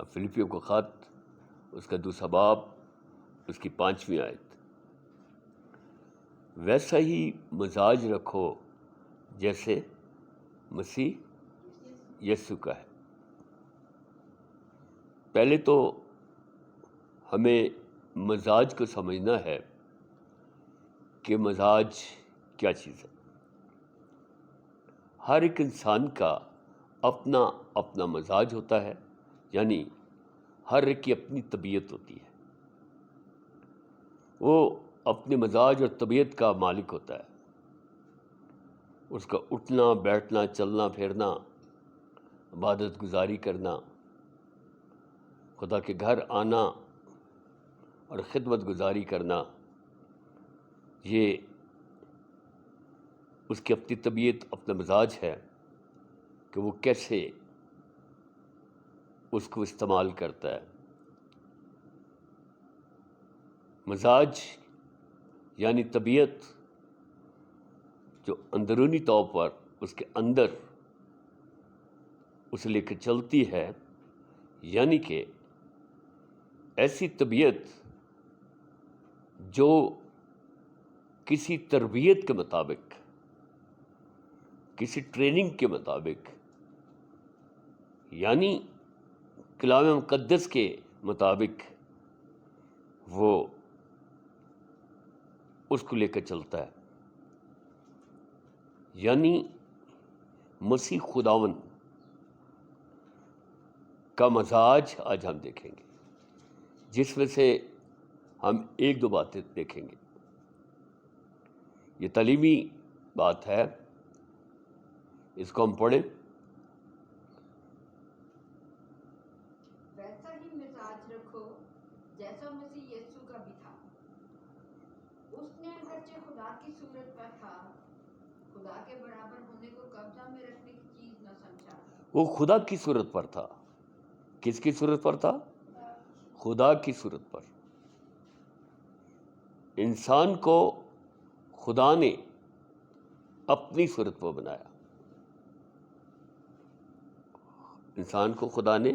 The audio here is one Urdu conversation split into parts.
فلپیوں کا خط اس کا 2 باب اس کی 5ویں آیت. ویسا ہی مزاج رکھو جیسے مسیح یسوع کا ہے. پہلے تو ہمیں مزاج کو سمجھنا ہے کہ مزاج کیا چیز ہے. ہر ایک انسان کا اپنا اپنا مزاج ہوتا ہے، یعنی ہر ایک کی اپنی طبیعت ہوتی ہے. وہ اپنے مزاج اور طبیعت کا مالک ہوتا ہے. اس کا اٹھنا بیٹھنا چلنا پھرنا، عبادت گزاری کرنا، خدا کے گھر آنا اور خدمت گزاری کرنا، یہ اس کی اپنی طبیعت اپنا مزاج ہے کہ وہ کیسے اس کو استعمال کرتا ہے. مزاج یعنی طبیعت جو اندرونی طور پر اس کے اندر اسے لے کے چلتی ہے، یعنی کہ ایسی طبیعت جو کسی تربیت کے مطابق، کسی ٹریننگ کے مطابق، یعنی کلام مقدس کے مطابق وہ اس کو لے کر چلتا ہے. یعنی مسیح خداوند کا مزاج آج ہم دیکھیں گے، جس میں سے ہم 1-2 باتیں دیکھیں گے. یہ تعلیمی بات ہے، اس کو ہم پڑھیں. ویسا ہی مزاج رکھو جیسا مسیح یسوع کا بھی تھا. اس نے اگرچہ خدا کی صورت پر تھا، خدا کے برابر ہونے کو قبضہ میں رکھنے کی چیز نہ سمجھا. وہ خدا کی صورت پر تھا. کس کی صورت پر تھا؟ خدا کی صورت پر. انسان کو خدا نے اپنی صورت پر بنایا. انسان کو خدا نے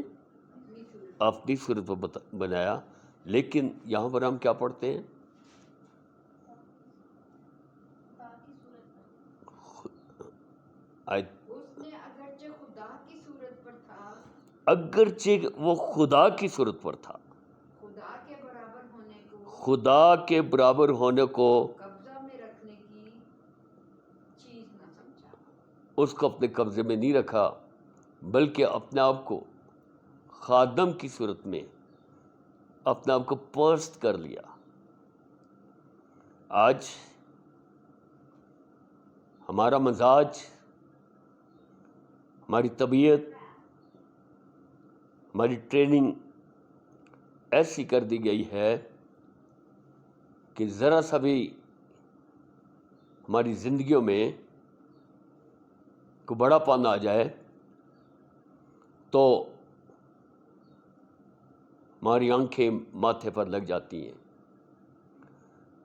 اپنی صورت پر بنایا، لیکن یہاں پر ہم کیا پڑھتے ہیں؟ اس نے اگرچہ خدا کی صورت پر تھا، اگرچہ وہ خدا کی صورت پر تھا، خدا کے برابر ہونے کو خدا کے برابر ہونے کو قبضہ میں رکھنے کی چیز نہ سمجھا. اس کو اپنے قبضے میں نہیں رکھا، بلکہ اپنے آپ کو خادم کی صورت میں اپنے آپ کو پست کر لیا. آج ہمارا مزاج، ہماری طبیعت، ہماری ٹریننگ ایسی کر دی گئی ہے کہ ذرا سا بھی ہماری زندگیوں میں کوئی بڑا پن آ جائے تو ہماری آنکھیں ماتھے پر لگ جاتی ہیں.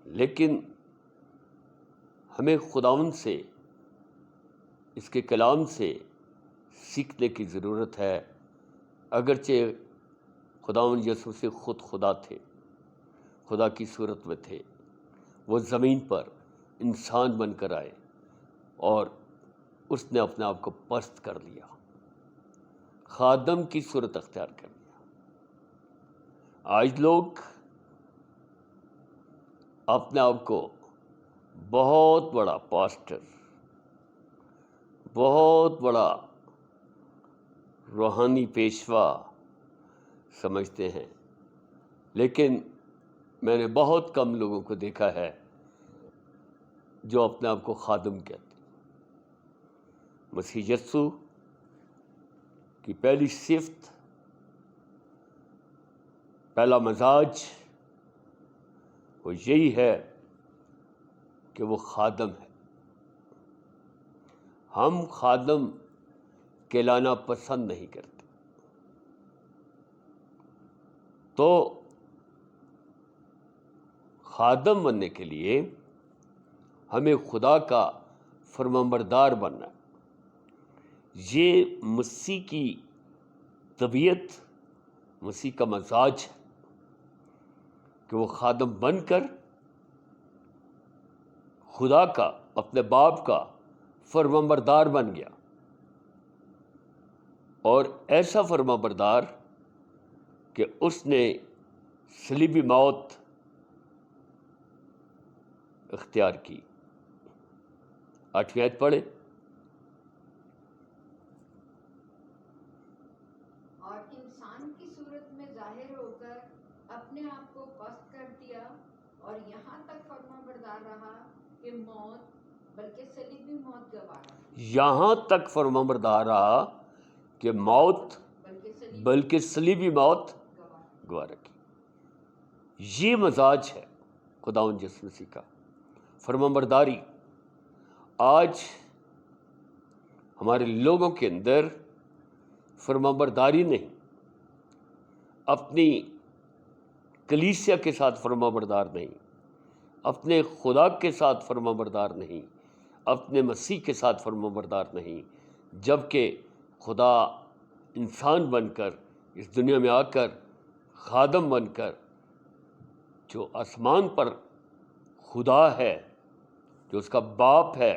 لیکن ہمیں خداوند سے، اس کے کلام سے سیکھنے کی ضرورت ہے. اگرچہ خداوند یسوع سے خود خدا تھے، خدا کی صورت میں تھے، وہ زمین پر انسان بن کر آئے اور اس نے اپنے آپ کو پست کر لیا، خادم کی صورت اختیار کر لیا. آج لوگ اپنے آپ کو بہت بڑا پاسٹر، بہت بڑا روحانی پیشوا سمجھتے ہیں، لیکن میں نے بہت کم لوگوں کو دیکھا ہے جو اپنے آپ کو خادم کہتے ہیں. مسیح یسوع کی پہلی صفت، پہلا مزاج وہ یہی ہے کہ وہ خادم ہے. ہم خادم کہلانا پسند نہیں کرتے. تو خادم بننے کے لیے ہمیں خدا کا فرمانبردار بننا ہے. یہ مسیح کی طبیعت مسیح کا مزاج ہے کہ وہ خادم بن کر خدا کا، اپنے باپ کا فرمانبردار بن گیا، اور ایسا فرمانبردار کہ اس نے صلیبی موت اختیار کی۔ 8ویں آیت پڑھے۔ اور انسان کی صورت میں ظاہر ہو کر اپنے آپ کو پست کر دیا، اور یہاں تک فرمانبردار رہا کہ موت، بلکہ صلیبی موت گوارا کی، یہاں تک فرمانبردار رہا کہ موت بلکہ صلیبی موت گوارا کی۔ یہ مزاج ہے خداوند یسوع مسیح کا، فرمانبرداری۔ آج ہمارے لوگوں کے اندر فرمانبرداری نہیں، اپنی کلیسیا کے ساتھ فرمانبردار نہیں، اپنے خدا کے ساتھ فرمانبردار نہیں، اپنے مسیح کے ساتھ فرمانبردار نہیں، جبکہ خدا انسان بن کر اس دنیا میں آ کر، خادم بن کر، جو آسمان پر خدا ہے، جو اس کا باپ ہے۔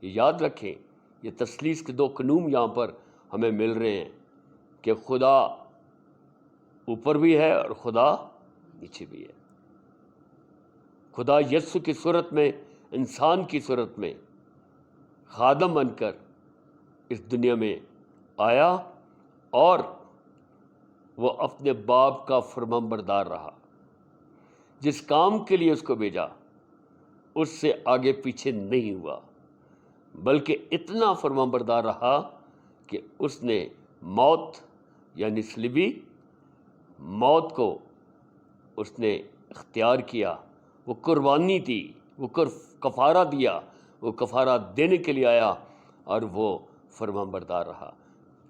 یہ یاد رکھیں، یہ تثلیث کے دو قانون یہاں پر ہمیں مل رہے ہیں کہ خدا اوپر بھی ہے اور خدا نیچے بھی ہے۔ خدا یسوع کی صورت میں، انسان کی صورت میں خادم بن کر اس دنیا میں آیا، اور وہ اپنے باپ کا فرمانبردار رہا۔ جس کام کے لیے اس کو بھیجا، اس سے آگے پیچھے نہیں ہوا، بلکہ اتنا فرمانبردار رہا کہ اس نے موت یعنی صلیبی موت کو اس نے اختیار کیا۔ وہ قربانی دی، وہ کفارہ دیا، وہ کفارہ دینے کے لیے آیا، اور وہ فرمانبردار رہا۔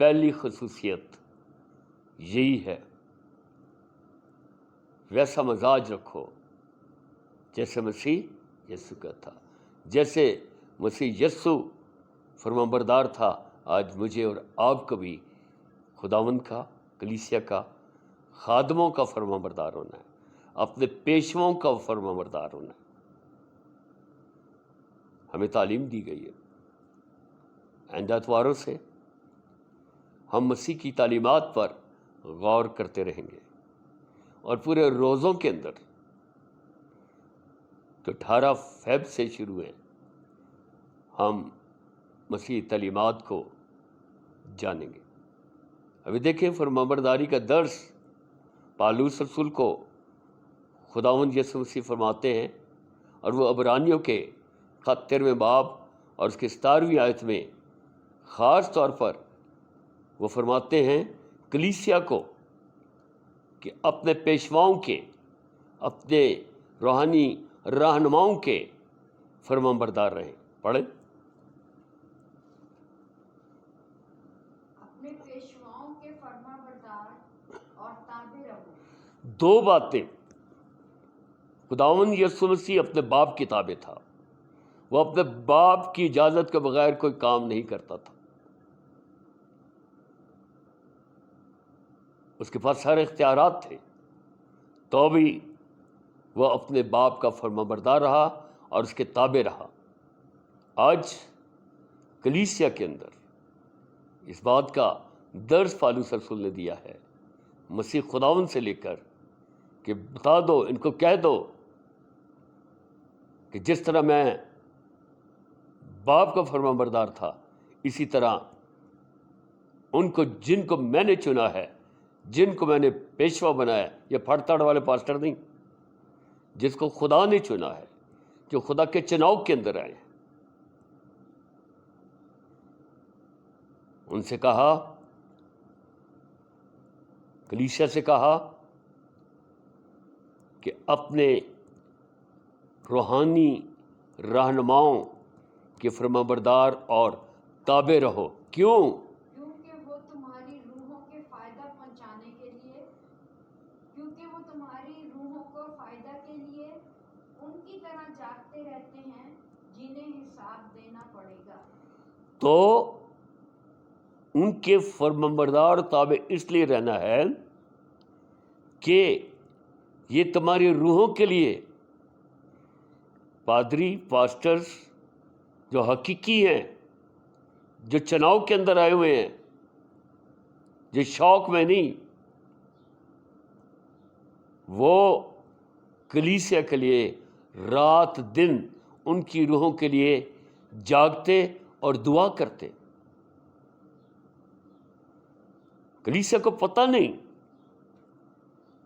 پہلی خصوصیت یہی ہے۔ ویسا مزاج رکھو جیسے مسیح یسوع کا تھا۔ جیسے مسیح یسوع فرمانبردار تھا، آج مجھے اور آپ کو بھی خداوند کا، کلیسیا کا، خادموں کا فرمانبردار ہونا ہے، اپنے پیشواؤں کا فرمانبردار ہونا ہے۔ ہمیں تعلیم دی گئی ہے، آئندہ اتواروں سے ہم مسیح کی تعلیمات پر غور کرتے رہیں گے، اور پورے روزوں کے اندر جو 18 فیب سے شروع ہیں، ہم مسیح تعلیمات کو جانیں گے۔ ابھی دیکھیں، فرمانبرداری کا درس پالوس رسول کو خداوند یسوع مسیح فرماتے ہیں، اور وہ عبرانیوں کے خط 13 باب اور اس کے 17ویں آیت میں خاص طور پر وہ فرماتے ہیں کلیسیا کو کہ اپنے پیشواؤں کے، اپنے روحانی رہنماؤں کے فرمانبردار رہیں۔ پڑھیں۔ اپنے پیشواؤں کے فرمانبردار اور تابع رہو۔ دو باتیں، خداوند یسوع مسیح اپنے باپ کی تابع تھا، وہ اپنے باپ کی اجازت کے بغیر کوئی کام نہیں کرتا تھا، اس کے پاس سارے اختیارات تھے، تو بھی وہ اپنے باپ کا فرمانبردار رہا اور اس کے تابع رہا۔ آج کلیسیا کے اندر اس بات کا درس پالوس رسول نے دیا ہے، مسیح خداوند سے لے کر کہ بتا دو، ان کو کہہ دو کہ جس طرح میں باپ کا فرمانبردار تھا، اسی طرح ان کو، جن کو میں نے چنا ہے، جن کو میں نے پیشوا بنایا، یہ پھڑ والے پاسٹر نہیں، جس کو خدا نے چنا ہے، جو خدا کے چناؤ کے اندر آئے ہیں، ان سے کہا، کلیسیا سے کہا کہ اپنے روحانی رہنماؤں کے فرمانبردار اور تابع رہو۔ کیوں؟ کیونکہ وہ تمہاری روحوں کے فائدہ پہنچانے کے لیے، کیونکہ وہ تمہاری روحوں کو فائدہ کے لیے ان کی طرح جاگتے رہتے ہیں جنہیں حساب دینا پڑے گا۔ تو ان کے فرمانبردار تابع اس لیے رہنا ہے کہ یہ تمہاری روحوں کے لیے پادری پاسٹرز جو حقیقی ہیں، جو چناؤ کے اندر آئے ہوئے ہیں، جو شوق میں نہیں، وہ کلیسیا کے لیے رات دن ان کی روحوں کے لیے جاگتے اور دعا کرتے۔ کلیسیا کو پتہ نہیں،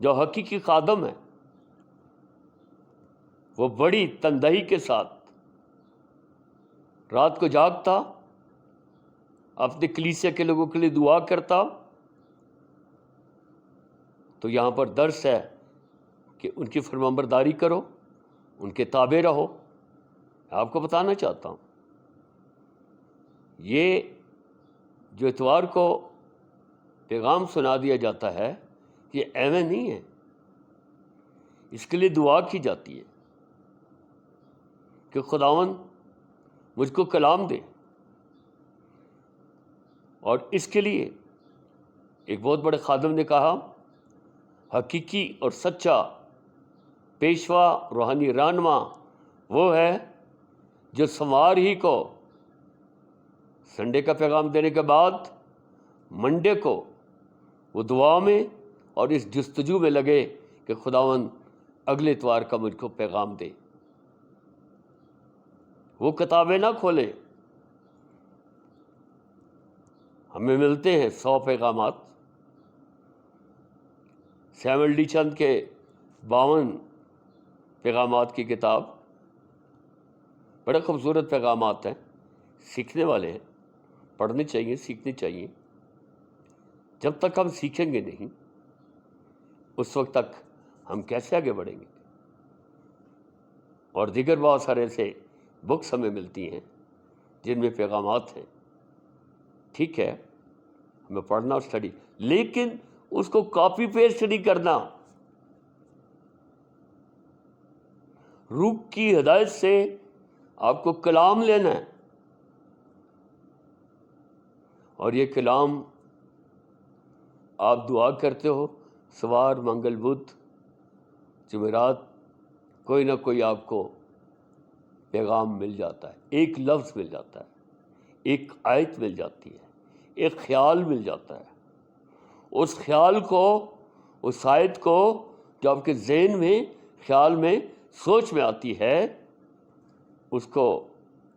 جو حقیقی خادم ہے وہ بڑی تندہی کے ساتھ رات کو جاگتا، اپنے کلیسیا کے لوگوں کے لیے دعا کرتا۔ تو یہاں پر درس ہے کہ ان کی فرمانبرداری کرو، ان کے تابع رہو۔ میں آپ کو بتانا چاہتا ہوں، یہ جو اتوار کو پیغام سنا دیا جاتا ہے یہ ایویں نہیں ہے، اس کے لیے دعا کی جاتی ہے کہ خداوند مجھ کو کلام دے۔ اور اس کے لیے ایک بہت بڑے خادم نے کہا، حقیقی اور سچا پیشوا روحانی رہنما وہ ہے جو سوموار ہی کو سنڈے کا پیغام دینے کے بعد منڈے کو وہ دعا میں اور اس جستجو میں لگے کہ خداوند اگلے اتوار کا مجھ کو پیغام دے۔ وہ کتابیں نہ کھولے۔ ہمیں ملتے ہیں 100 پیغامات، سیموئل ڈی چند کے 52 پیغامات کی کتاب، بڑے خوبصورت پیغامات ہیں، سیکھنے والے ہیں، پڑھنے چاہیے، سیکھنے چاہیے۔ جب تک ہم سیکھیں گے نہیں اس وقت تک ہم کیسے آگے بڑھیں گے؟ اور دیگر بہت سارے ایسے بکس ہمیں ملتی ہیں جن میں پیغامات ہیں، ٹھیک ہے، ہمیں پڑھنا اور اسٹڈی، لیکن اس کو کاپی پیسٹ نہیں کرنا۔ روح کی ہدایت سے آپ کو کلام لینا ہے، اور یہ کلام آپ دعا کرتے ہو، سوار، منگل، بدھ، جمعرات، کوئی نہ کوئی آپ کو پیغام مل جاتا ہے، ایک لفظ مل جاتا ہے، ایک آیت مل جاتی ہے، ایک خیال مل جاتا ہے۔ اس خیال کو، اس آیت کو جو آپ کے ذہن میں، خیال میں، سوچ میں آتی ہے، اس کو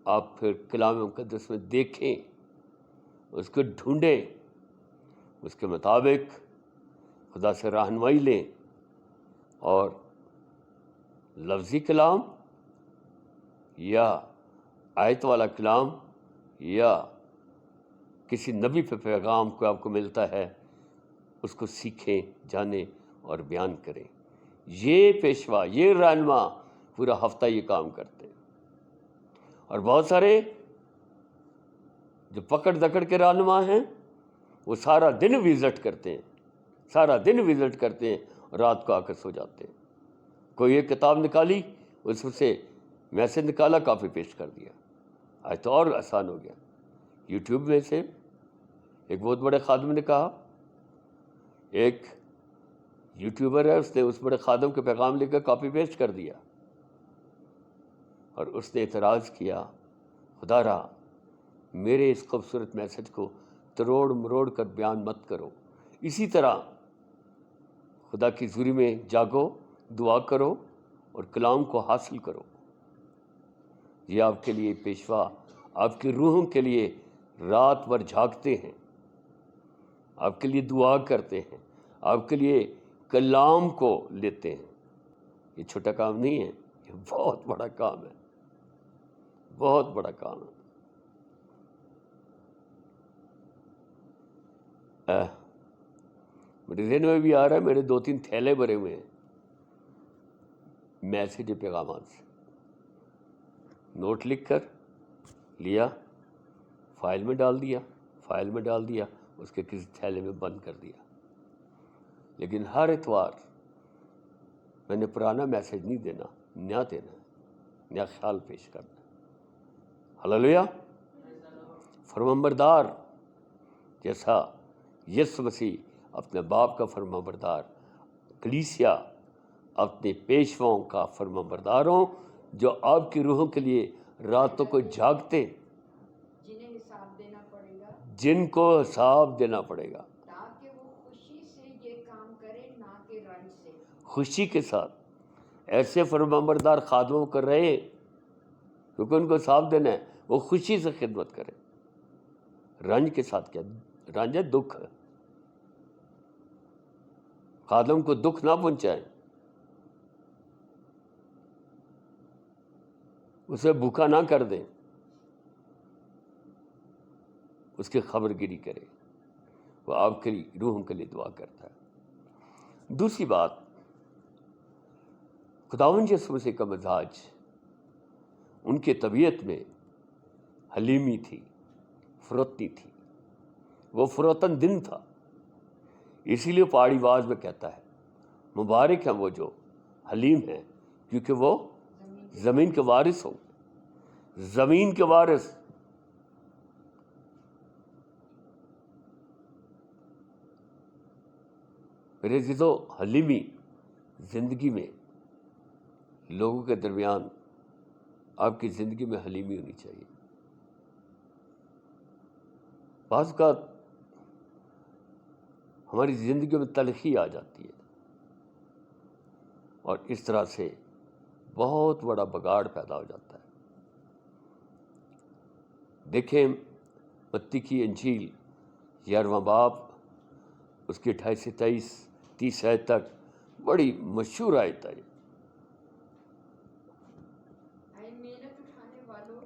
آپ پھر کلام مقدس میں دیکھیں، اس کو ڈھونڈیں، اس کے مطابق خدا سے رہنمائی لیں، اور لفظی کلام یا آیت والا کلام یا کسی نبی پہ پیغام کو آپ کو ملتا ہے، اس کو سیکھیں، جانیں اور بیان کریں۔ یہ پیشوا، یہ رہنما پورا ہفتہ یہ کام کرتے ہیں۔ اور بہت سارے جو پکڑ دکڑ کے رہنما ہیں وہ سارا دن وزٹ کرتے ہیں، سارا دن وزٹ کرتے ہیں، اور رات کو آ کر سو جاتے ہیں۔ کوئی ایک کتاب نکالی، اس میں سے میسج نکالا، کاپی پیسٹ کر دیا۔ آج تو اور آسان ہو گیا۔ یوٹیوب میں سے ایک بہت بڑے خادم نے کہا، ایک یوٹیوبر ہے، اس نے اس بڑے خادم کے پیغام لے کر کاپی پیسٹ کر دیا، اور اس نے اعتراض کیا، خدا را میرے اس خوبصورت میسج کو تروڑ مروڑ کر بیان مت کرو۔ اسی طرح خدا کی حضوری میں جاگو، دعا کرو اور کلام کو حاصل کرو۔ یہ آپ کے لیے پیشوا، آپ کی روحوں کے لیے رات بھر جھاگتے ہیں، آپ کے لیے دعا کرتے ہیں، آپ کے لیے کلام کو لیتے ہیں۔ یہ چھوٹا کام نہیں ہے، یہ بہت بڑا کام ہے، بہت بڑا کام ہے۔ میرے ذہن میں بھی آ رہا ہے، میرے 2-3 تھیلے بھرے ہوئے ہیں میسج پیغامات سے۔ نوٹ لکھ کر لیا، فائل میں ڈال دیا، اس کے کسی تھیلے میں بند کر دیا۔ لیکن ہر اتوار میں نے پرانا میسج نہیں دینا، نیا دینا ہے، نیا خیال پیش کرنا ہے۔ ہلیلویا۔ فرمانبردار جیسا یسوع مسیح اپنے باپ کا فرمانبردار کلیسیا اپنے پیشواؤں کا فرما بردار ہوں جو آپ کی روحوں کے لیے راتوں کو جاگتے، جنہیں حساب دینا پڑے گا، جن کو حساب دینا پڑے گا، تاکہ وہ خوشی سے یہ کام کرے نہ کہ رنج سے۔ خوشی کے ساتھ ایسے فرما بردار خادموں کر رہے کیونکہ ان کو حساب دینا ہے، وہ خوشی سے خدمت کریں، رنج کے ساتھ۔ کیا رنج ہے؟ دکھ ہے۔ خادم کو دکھ نہ پہنچائیں، اسے بھوکا نہ کر دیں، اس کی خبر گیری کرے، وہ آپ کی روحوں کے لیے دعا کرتا ہے۔ دوسری بات، خداوند یسوع مسیح کا مزاج، ان کی طبیعت میں حلیمی تھی، فروتنی تھی، وہ فروتن دن تھا۔ اسی لیے پہاڑی آواز میں کہتا ہے مبارک ہیں وہ جو حلیم ہیں، کیونکہ وہ زمین کے وارث ہوں۔ زمین کے وارث۔ میرے عزیزو، حلیمی زندگی میں، لوگوں کے درمیان آپ کی زندگی میں حلیمی ہونی چاہیے۔ بعض اوقات ہماری زندگی میں تلخی آ جاتی ہے اور اس طرح سے بہت بڑا بگاڑ پیدا ہو جاتا ہے۔ دیکھیں متی کی انجیل 11واں باب، اس کی 28 سے 30 آیت تک بڑی مشہور آیت ہے۔ اے محنت اٹھانے والوں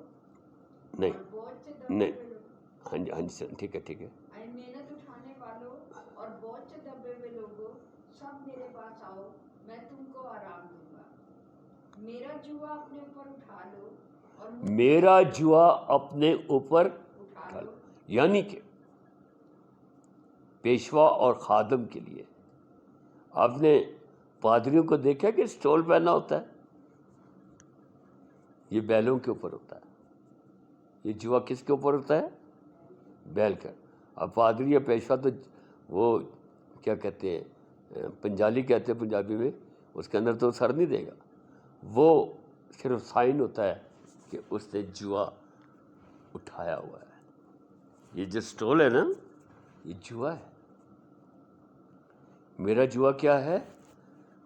نہیں اور بوجھ سے دبے نہیں، ہوئے لوگوں، ہاں جی ہاں جی، ٹھیک ہے ٹھیک ہے۔ اے محنت اٹھانے والوں اور بوجھ سے دبے ہوئے لوگوں، سب میرے پاس آؤ، میں تم کو آرام دوں گا۔ میرا جوا اپنے اوپر اٹھا لو اور مجھ میرا جوا اپنے اوپر اٹھا اٹھا لو۔ لو، یعنی کہ پیشوا اور خادم کے لیے آپ نے پادریوں کو دیکھا کہ اسٹول پہنا ہوتا ہے، یہ بیلوں کے اوپر ہوتا ہے۔ یہ جوا کس کے اوپر ہوتا ہے؟ بیل کا۔ اب پادری یا پیشوا تو وہ کیا کہتے ہیں، پنجالی کہتے ہیں پنجابی میں، اس کے اندر تو سر نہیں دے گا، وہ صرف سائن ہوتا ہے کہ اس نے جوا اٹھایا ہوا ہے۔ یہ جو سٹول ہے نا، یہ جوا ہے۔ میرا جوا کیا ہے؟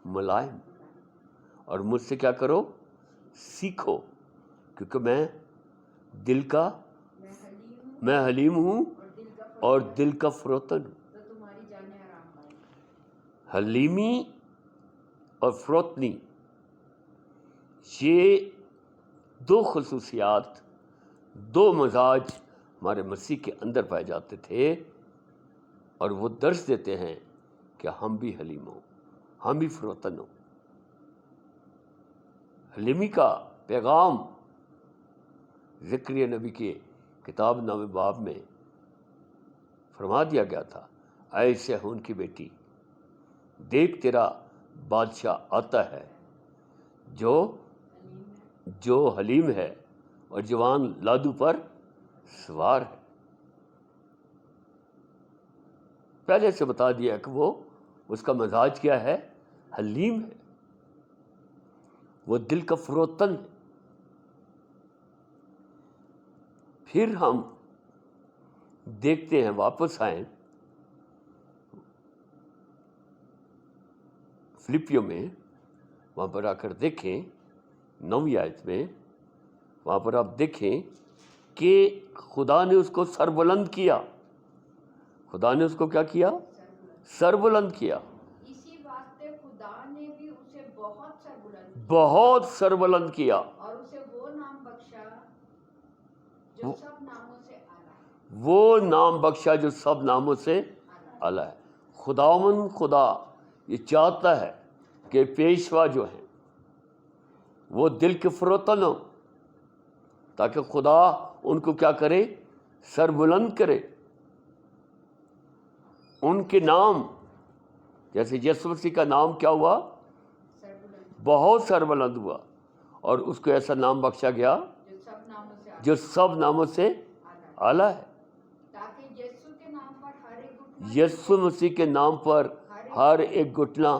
ملائم، اور مجھ سے کیا کرو؟ سیکھو، کیونکہ میں دل کا میں حلیم ہوں اور دل کا فروتن ہوں۔ تو تمہاری جانیں آرام پائیں۔ حلیمی اور فروتنی، یہ دو خصوصیات، دو مزاج ہمارے مسیح کے اندر پائے جاتے تھے، اور وہ درس دیتے ہیں کہ ہم بھی حلیم ہوں، ہم بھی فروتن ہوں۔ حلیمی کا پیغام زکریا نبی کے کتاب 9 باب میں فرما دیا گیا تھا، اے صہیون کی بیٹی، دیکھ تیرا بادشاہ آتا ہے جو حلیم ہے اور جوان لادو پر سوار ہے۔ پہلے سے بتا دیا کہ وہ اس کا مزاج کیا ہے؟ حلیم ہے، وہ دل کا فروتن ہے۔ پھر ہم دیکھتے ہیں، واپس آئیں فلپیوں میں، وہاں پر آ کر دیکھیں 9ویں آیت میں، وہاں پر آپ دیکھیں کہ خدا نے اس کو سربلند کیا۔ خدا نے اس کو کیا کیا؟ سربلند کیا۔ اسی واسطے خدا نے بھی اسے بہت سربلند کیا بہت سربلند کیا، اور اسے وہ نام بخشا جو سب ناموں سے اعلیٰ ہے۔ وہ نام بخشا جو سب ناموں سے اعلیٰ ہے۔ خداوند خدا یہ چاہتا ہے کہ پیشوا جو ہیں وہ دل کے فروتن ہوں، تاکہ خدا ان کو کیا کرے؟ سربلند کرے۔ ان کے نام، جیسے یسوع مسیح کا نام کیا ہوا؟ سربلند، بہت سربلند ہوا، اور اس کو ایسا نام بخشا گیا جو سب ناموں سے اعلیٰ جو سب ناموں سے ہے، اعلیٰ ہے، تاکہ یسوع کے نام پر ہر ایک گھٹنا یسوع مسیح کے نام پر ہر ایک گھٹنا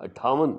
58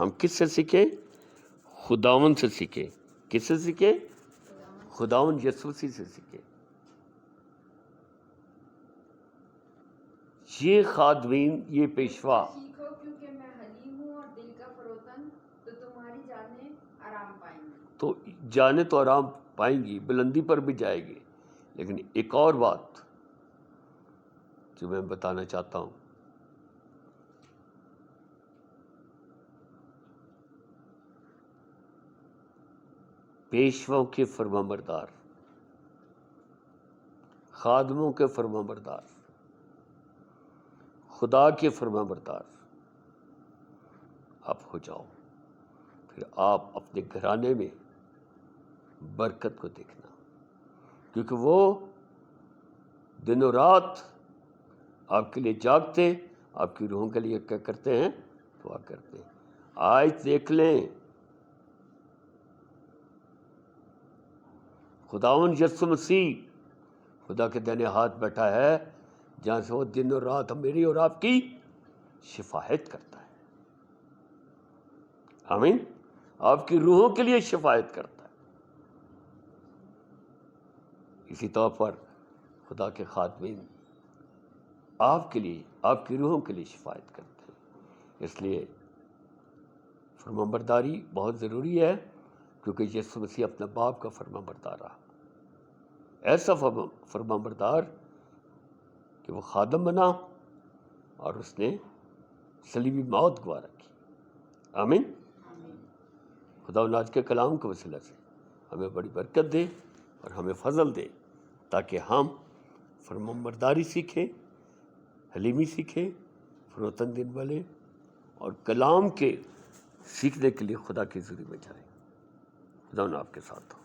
ہم کس سے سیکھیں؟ خداوند سے سیکھیں. کس سے سیکھیں؟ خداوند یسوع مسیح سے سیکھیں. یہ خادمین، یہ پیشوا، سیکھو کیونکہ میں حلیم ہوں اور دل کا فروتن، تو تمہاری جانیں آرام پائیں گی. تو جانے تو آرام پائیں گی، بلندی پر بھی جائے گی. لیکن ایک اور بات جو میں بتانا چاہتا ہوں، پیشواؤں کے فرمانبردار، خادموں کے فرمانبردار، خدا کے فرمانبردار آپ ہو جاؤ، پھر آپ اپنے گھرانے میں برکت کو دیکھنا. کیونکہ وہ دن و رات آپ کے لیے جاگتے، آپ کی روحوں کے لیے کیا کرتے ہیں؟ دعا کرتے ہیں. آج دیکھ لیں، خداوند یسوع مسیح خدا کے دائیں ہاتھ بیٹھا ہے، جہاں سے وہ دن اور رات میری اور آپ کی شفاعت کرتا ہے. آمین. آپ کی روحوں کے لیے شفاعت کرتا ہے. اسی طور پر خدا کے خادمین آپ کے لیے، آپ کی روحوں کے لیے شفاعت کرتے ہیں. اس لیے فرمانبرداری بہت ضروری ہے، کیونکہ یسوع مسیح اپنے باپ کا فرمانبردار رہا. ایسا فرمانبردار کہ وہ خادم بنا اور اس نے صلیبی موت گوا رکھی. آمین. خدا آج کے کلام کے وسیلہ سے ہمیں بڑی برکت دے اور ہمیں فضل دے، تاکہ ہم فرمانبرداری سیکھیں، حلیمی سیکھیں، فروتن دن والے، اور کلام کے سیکھنے کے لیے خدا کے حضور میں جائیں. خدا آپ کے ساتھ ہو.